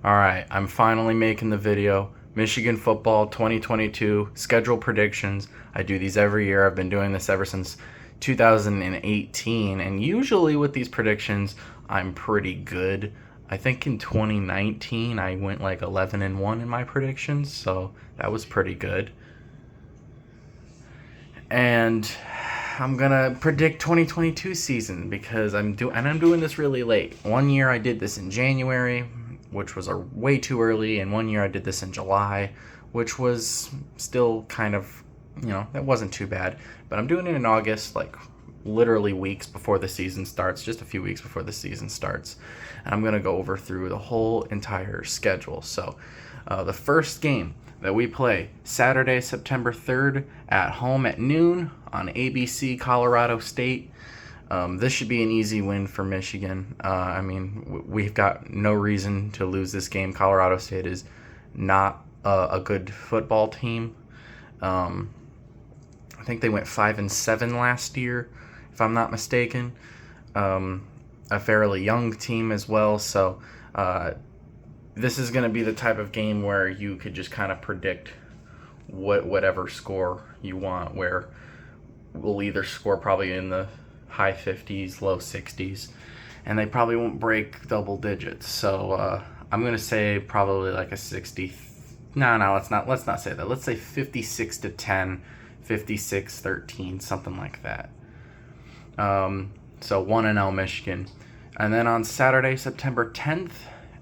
All right, I'm finally making the video. Michigan football 2022 schedule predictions. I do these every year. I've been doing this ever since 2018, and usually with these predictions, I'm pretty good. I think in 2019 I went like 11-1 in my predictions, so that was pretty good. And I'm gonna predict 2022 season because I'm doing this really late. One year I did this in January, which was way too early, and one year I did this in July, which was still kind of, that wasn't too bad. But I'm doing it in August, like literally weeks before the season starts, just a few weeks before the season starts. And I'm gonna go over through the whole entire schedule. So the first game that we play Saturday, September 3rd at home at noon on ABC, Colorado State. This should be an easy win for Michigan. We've got no reason to lose this game. Colorado State is not a good football team. I think they went 5-7 last year, if I'm not mistaken. A fairly young team as well, so this is going to be the type of game where you could just kind of predict whatever score you want, where we'll either score probably in the high 50s, low 60s, and they probably won't break double digits. So I'm going to say probably like a 60. No, let's not say that. Let's say 56-10, 56-13, something like that. So 1-0 Michigan. And then on Saturday, September 10th,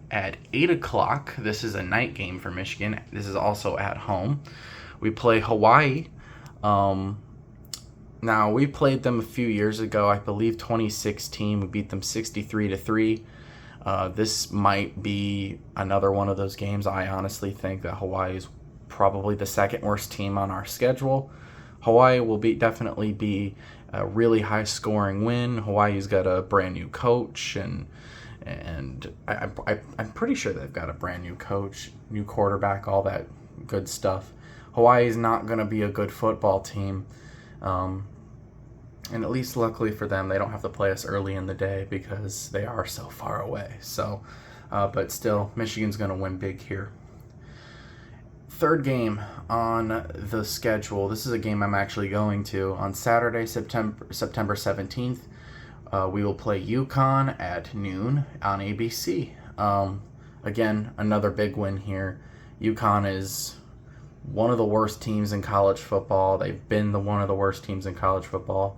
at 8 o'clock. This is a night game for Michigan. This is also at home. We play Hawaii. Now, we played them a few years ago. I believe 2016. We beat them 63-3. This might be another one of those games. I honestly think that Hawaii is probably the second worst team on our schedule. Hawaii will definitely be a really high-scoring win. Hawaii's got a brand new coach, and I'm pretty sure they've got a brand new coach, new quarterback, all that good stuff. Hawaii's not going to be a good football team. And at least luckily for them, they don't have to play us early in the day because they are so far away. So, but still, Michigan's going to win big here. Third game on the schedule. This is a game I'm actually going to on Saturday, September 17th. We will play UConn at noon on ABC. Again, another big win here. UConn is one of the worst teams in college football. They've been one of the worst teams in college football.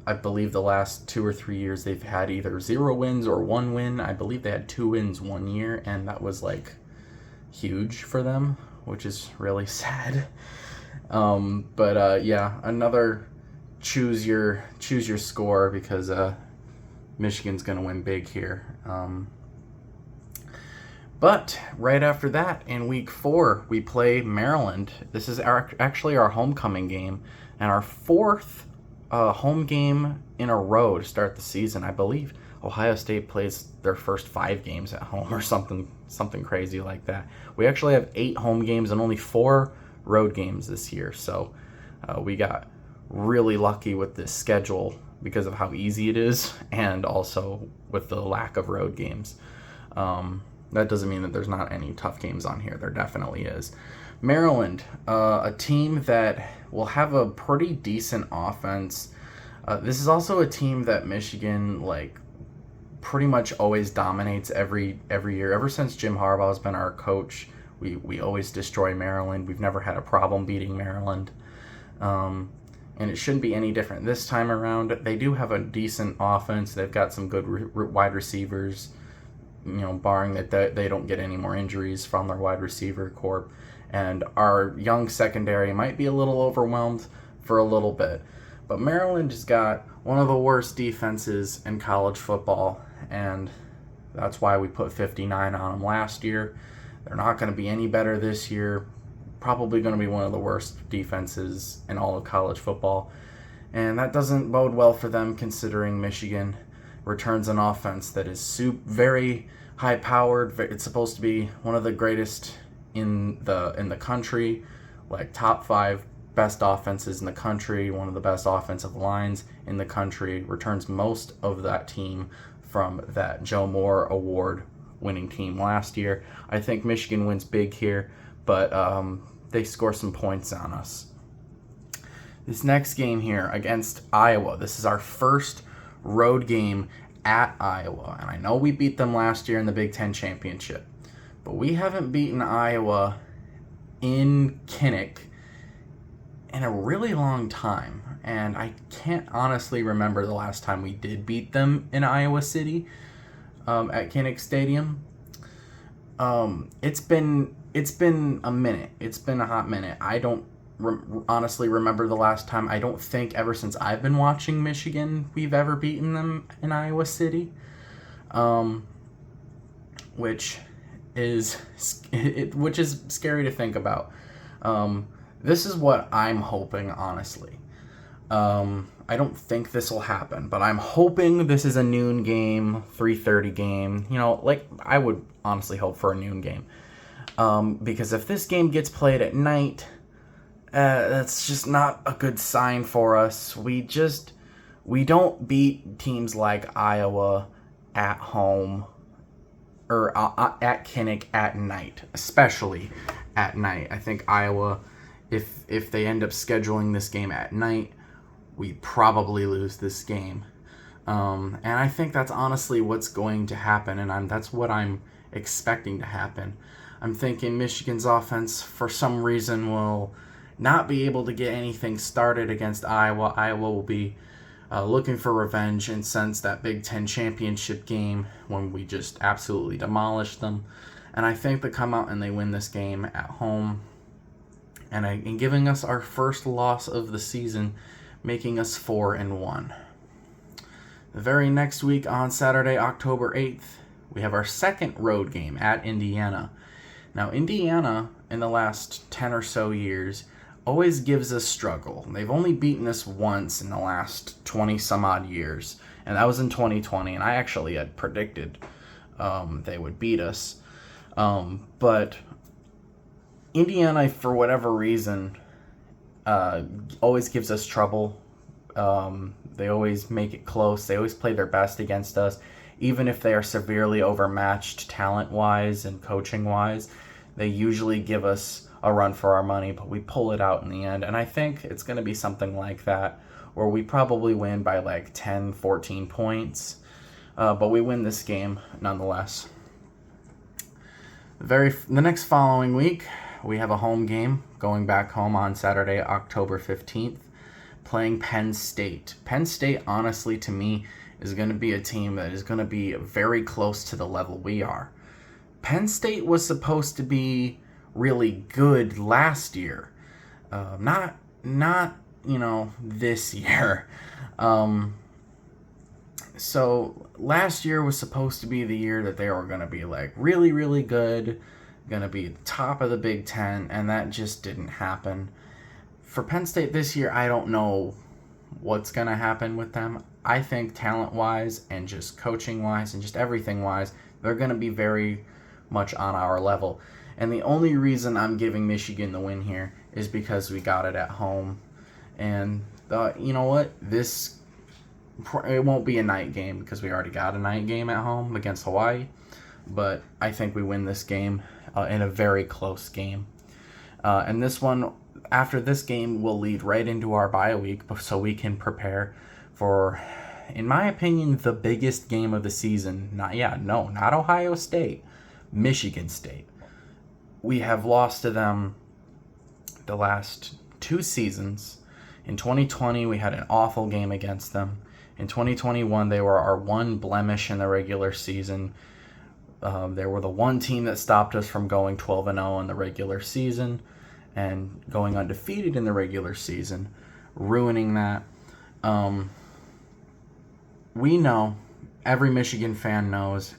I believe the last 2 or 3 years they've had either 0 wins or 1 win. I believe they had 2 wins one year, and that was like huge for them, which is really sad. Yeah, another choose your score because Michigan's going to win big here. But right after that, in week 4, we play Maryland. This is actually our homecoming game and our 4th home game in a row to start the season. I believe Ohio State plays their first 5 games at home or something crazy like that. We actually have 8 home games and only 4 road games this year. So we got really lucky with this schedule because of how easy it is, and also with the lack of road games. That doesn't mean that there's not any tough games on here. There definitely is. Maryland, a team that will have a pretty decent offense. This is also a team that Michigan pretty much always dominates every year. Ever since Jim Harbaugh has been our coach, we always destroy Maryland. We've never had a problem beating Maryland. And it shouldn't be any different this time around. They do have a decent offense. They've got some good wide receivers, barring that they don't get any more injuries from their wide receiver corps. And our young secondary might be a little overwhelmed for a little bit. But Maryland has got one of the worst defenses in college football, and that's why we put 59 on them last year. They're not going to be any better this year. Probably going to be one of the worst defenses in all of college football. And that doesn't bode well for them, considering Michigan returns an offense that is very high-powered. It's supposed to be one of the greatest in the country, like top 5 best offenses in the country, one of the best offensive lines in the country. Returns most of that team from that Joe Moore Award winning team last year. I think Michigan wins big here, but they score some points on us. This next game here against Iowa, this is our first road game at Iowa. And I know we beat them last year in the Big Ten Championship, but we haven't beaten Iowa in Kinnick in a really long time. And I can't honestly remember the last time we did beat them in Iowa City at Kinnick Stadium. It's been a minute. It's been a hot minute. I don't honestly remember the last time. I don't think ever since I've been watching Michigan we've ever beaten them in Iowa City, which is scary to think about. This is what I'm hoping, honestly. I don't think this will happen, but I'm hoping this is a noon game, 3:30 game. Like I would honestly hope for a noon game, because if this game gets played at night, that's just not a good sign for us. We don't beat teams like Iowa at home or at Kinnick at night, especially at night. I think Iowa, if they end up scheduling this game at night, we probably lose this game. And I think that's honestly what's going to happen, and that's what I'm expecting to happen. I'm thinking Michigan's offense, for some reason, will not be able to get anything started against Iowa. Iowa will be looking for revenge and since that Big Ten Championship game when we just absolutely demolished them. And I think they come out and they win this game at home, and giving us our first loss of the season, making us 4-1. The very next week on Saturday, October 8th, we have our second road game at Indiana. Now, Indiana, in the last 10 or so years, always gives us struggle. They've only beaten us once in the last 20 some odd years, and that was in 2020, and I actually had predicted they would beat us. But Indiana, for whatever reason, always gives us trouble. They always make it close. They always play their best against us. Even if they are severely overmatched talent-wise and coaching-wise, they usually give us a run for our money, but we pull it out in the end. And I think it's going to be something like that, where we probably win by like 10, 14 points. But we win this game nonetheless. The next following week, we have a home game going back home on Saturday, October 15th, playing Penn State. Penn State, honestly, to me, is going to be a team that is going to be very close to the level we are. Penn State was supposed to be really good last year. Not this year. So last year was supposed to be the year that they were going to be like really, really good, going to be top of the Big Ten, and that just didn't happen. For Penn State this year, I don't know what's going to happen with them. I think talent-wise and just coaching-wise and just everything-wise, they're going to be very much on our level. And the only reason I'm giving Michigan the win here is because we got it at home. And you know what? It won't be a night game because we already got a night game at home against Hawaii. But I think we win this game in a very close game. And this one, after this game, will lead right into our bye week so we can prepare for, in my opinion, the biggest game of the season. Not Ohio State, Michigan State. We have lost to them the last 2 seasons. In 2020, we had an awful game against them. In 2021, they were our one blemish in the regular season. They were the one team that stopped us from going 12-0 in the regular season and going undefeated in the regular season, ruining that. We know, every Michigan fan knows,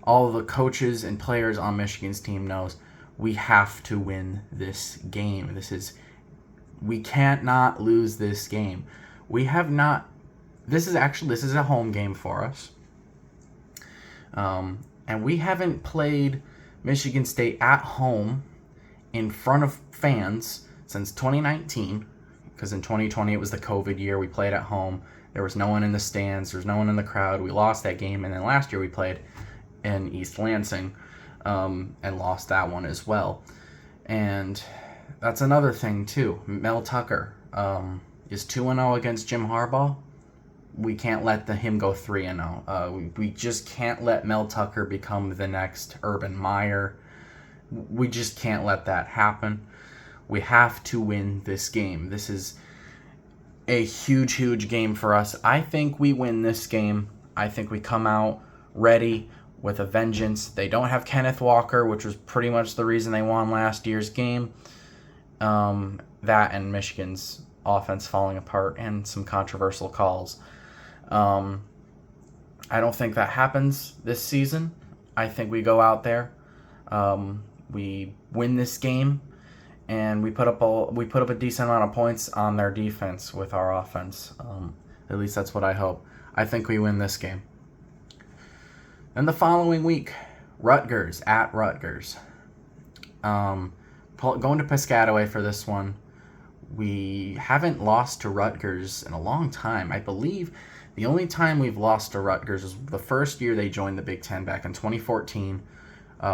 all the coaches and players on Michigan's team knows, we have to win this game. We can't not lose this game. This is a home game for us. And we haven't played Michigan State at home in front of fans since 2019, because in 2020 it was the COVID year. We played at home. There was no one in the stands. There was no one in the crowd. We lost that game. And then last year we played in East Lansing, and lost that one as well. And that's another thing too. Mel Tucker is 2-0 against Jim Harbaugh. We can't let him go 3-0. We just can't let Mel Tucker become the next Urban Meyer. We just can't let that happen. We have to win this game. This is a huge, huge game for us. I think we win this game. I think we come out ready with a vengeance. They don't have Kenneth Walker, which was pretty much the reason they won last year's game. That and Michigan's offense falling apart and some controversial calls. I don't think that happens this season. I think we go out there, we win this game, and we put up a decent amount of points on their defense with our offense. At least that's what I hope. I think we win this game. And the following week, Rutgers at Rutgers. Going to Piscataway for this one. We haven't lost to Rutgers in a long time. I believe the only time we've lost to Rutgers was the first year they joined the Big Ten back in 2014.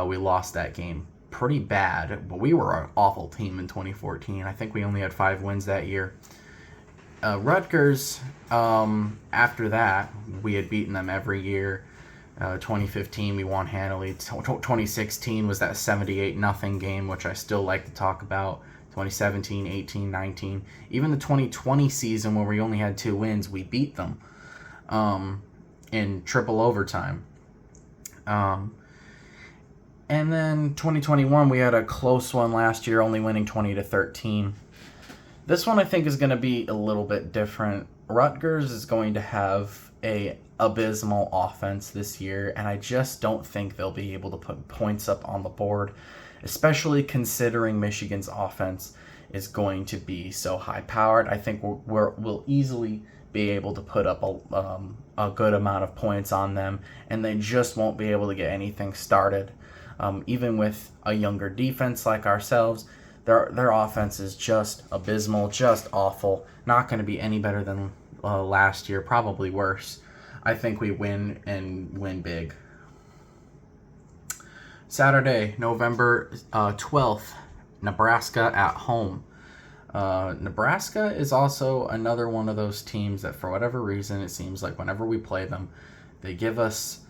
We lost that game pretty bad, but we were an awful team in 2014. I think we only had 5 wins that year. Rutgers, after that, we had beaten them every year. 2015, we won handily. 2016 was that 78-0 game, which I still like to talk about. 2017, 18, 19. Even the 2020 season, where we only had 2 wins, we beat them in triple overtime. And then 2021, we had a close one last year, only winning 20-13. This one I think is going to be a little bit different. Rutgers is going to have a abysmal offense this year, and I just don't think they'll be able to put points up on the board, especially considering Michigan's offense is going to be so high-powered. I think we'll easily be able to put up a good amount of points on them, and they just won't be able to get anything started. Even with a younger defense like ourselves, their offense is just abysmal, just awful. Not going to be any better than last year, probably worse. I think we win and win big. Saturday, November 12th, Nebraska at home. Nebraska is also another one of those teams that, for whatever reason, it seems like whenever we play them, they give us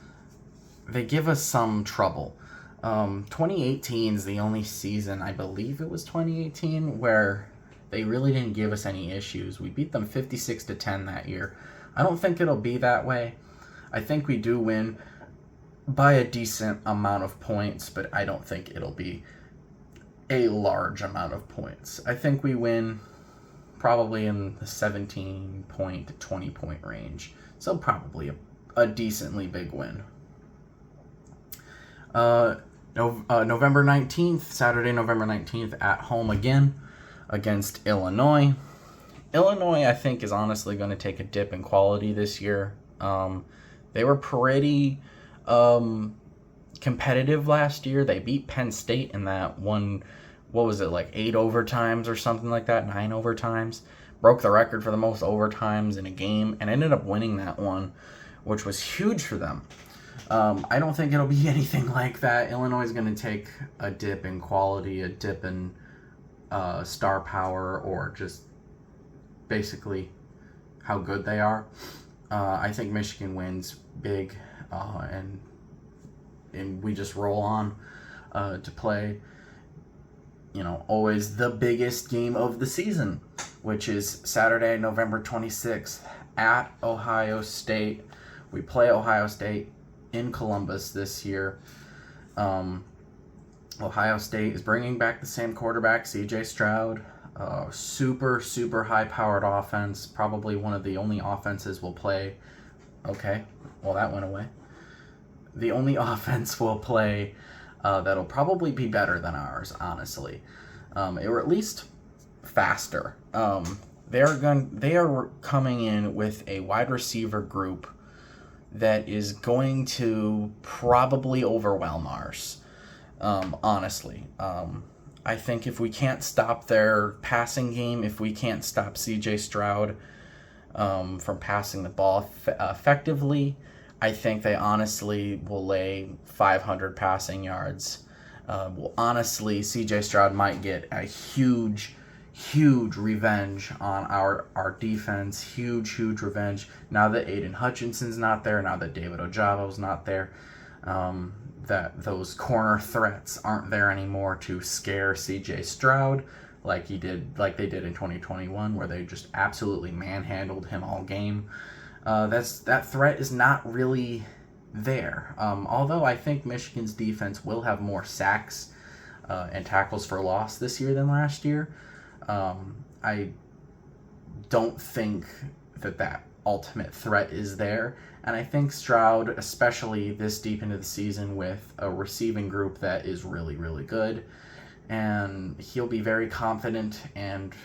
some trouble. 2018 is the only season, I believe it was 2018, where they really didn't give us any issues. We beat them 56-10 that year. I don't think it'll be that way. I think we do win by a decent amount of points, but I don't think it'll be a large amount of points. I think we win probably in the 17-point to 20-point range. So probably a decently big win. November 19th, Saturday, November 19th, at home again against Illinois. Illinois, I think, is honestly going to take a dip in quality this year. They were pretty competitive last year. They beat Penn State in that one, what was it, like 8 overtimes or something like that, 9 overtimes. Broke the record for the most overtimes in a game and ended up winning that one, which was huge for them. I don't think it'll be anything like that. Illinois is going to take a dip in quality, a dip in star power, or just basically how good they are. I think Michigan wins big, and we just roll on to play, always the biggest game of the season, which is Saturday, November 26th at Ohio State. We play Ohio State in Columbus this year. Ohio State is bringing back the same quarterback, C.J. Stroud. Super, super high-powered offense. Probably one of the only offenses we'll play. Okay, well, that went away. The only offense we'll play that'll probably be better than ours, honestly. Or at least faster. They are coming in with a wide receiver group that is going to probably overwhelm ours, honestly. I think if we can't stop their passing game, if we can't stop C.J. Stroud from passing the ball effectively, I think they honestly will lay 500 passing yards. Honestly, C.J. Stroud might get a huge revenge on our defense. Huge revenge. Now that Aiden Hutchinson's not there, now that David Ojabo's not there, that those corner threats aren't there anymore to scare C.J. Stroud like they did in 2021, where they just absolutely manhandled him all game. That threat is not really there. Although I think Michigan's defense will have more sacks and tackles for loss this year than last year. I don't think that ultimate threat is there. And I think Stroud, especially this deep into the season with a receiving group that is really, really good, and he'll be very confident and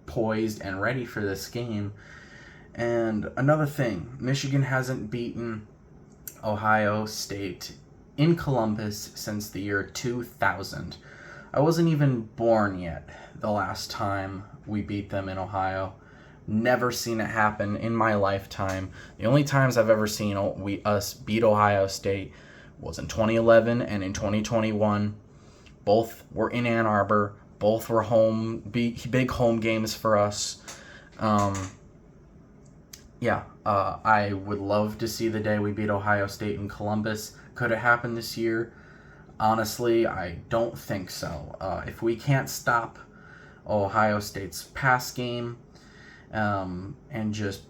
poised and ready for this game. And another thing, Michigan hasn't beaten Ohio State in Columbus since the year 2000. I wasn't even born yet the last time we beat them in Ohio. Never seen it happen in my lifetime. The only times I've ever seen us beat Ohio State was in 2011 and in 2021. Both were in Ann Arbor. Both were big home games for us. I would love to see the day we beat Ohio State in Columbus. Could it happen this year? Honestly, I don't think so. If we can't stop Ohio State's pass game and just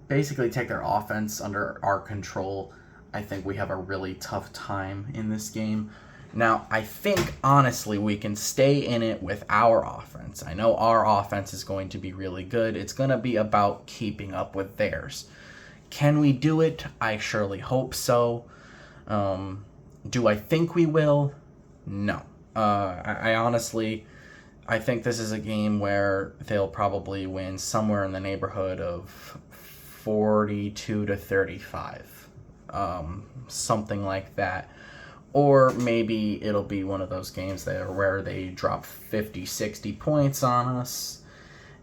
basically take their offense under our control, I think we have a really tough time in this game. Now, I think, honestly, we can stay in it with our offense. I know our offense is going to be really good. It's going to be about keeping up with theirs. Can we do it? I surely hope so. Do I think we will? No. I honestly, I think this is a game where they'll probably win somewhere in the neighborhood of 42-35. Something like that. Or maybe it'll be one of those games where they drop 50, 60 points on us,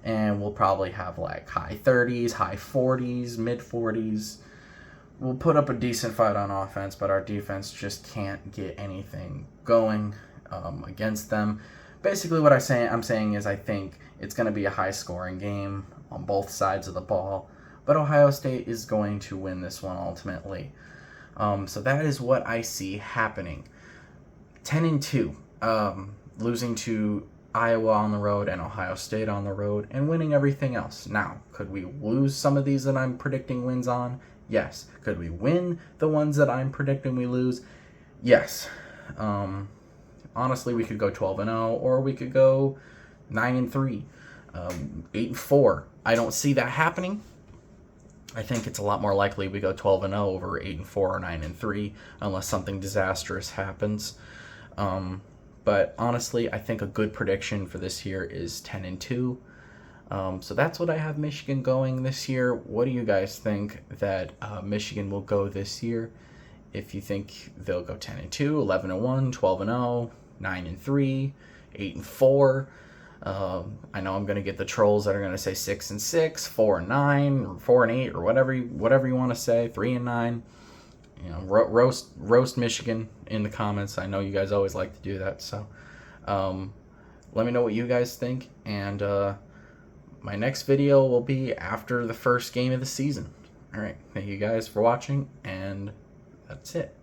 and we'll probably have like high 30s, high 40s, mid 40s. We'll put up a decent fight on offense, but our defense just can't get anything going against them. Basically what I'm saying is I think it's going to be a high-scoring game on both sides of the ball, but Ohio State is going to win this one ultimately. So that is what I see happening. 10-2, losing to Iowa on the road and Ohio State on the road, and winning everything else. Now, could we lose some of these that I'm predicting wins on? Yes. Could we win the ones that I'm predicting we lose? Yes. Honestly, we could go 12-0, or we could go 9-3, 8-4. I don't see that happening. I think it's a lot more likely we go 12-0 over 8-4 or 9-3, unless something disastrous happens. But honestly, I think a good prediction for this year is 10-2. So that's what I have Michigan going this year. What do you guys think that Michigan will go this year? If you think they'll go 10-2, 11-1, 12-0, 9-3, 8-4. I know I'm going to get the trolls that are going to say 6-6, 4-9, or 4-8, or whatever you want to say, 3-9. You know, roast Michigan in the comments. I know you guys always like to do that. So, let me know what you guys think. And my next video will be after the first game of the season. All right, thank you guys for watching, and that's it.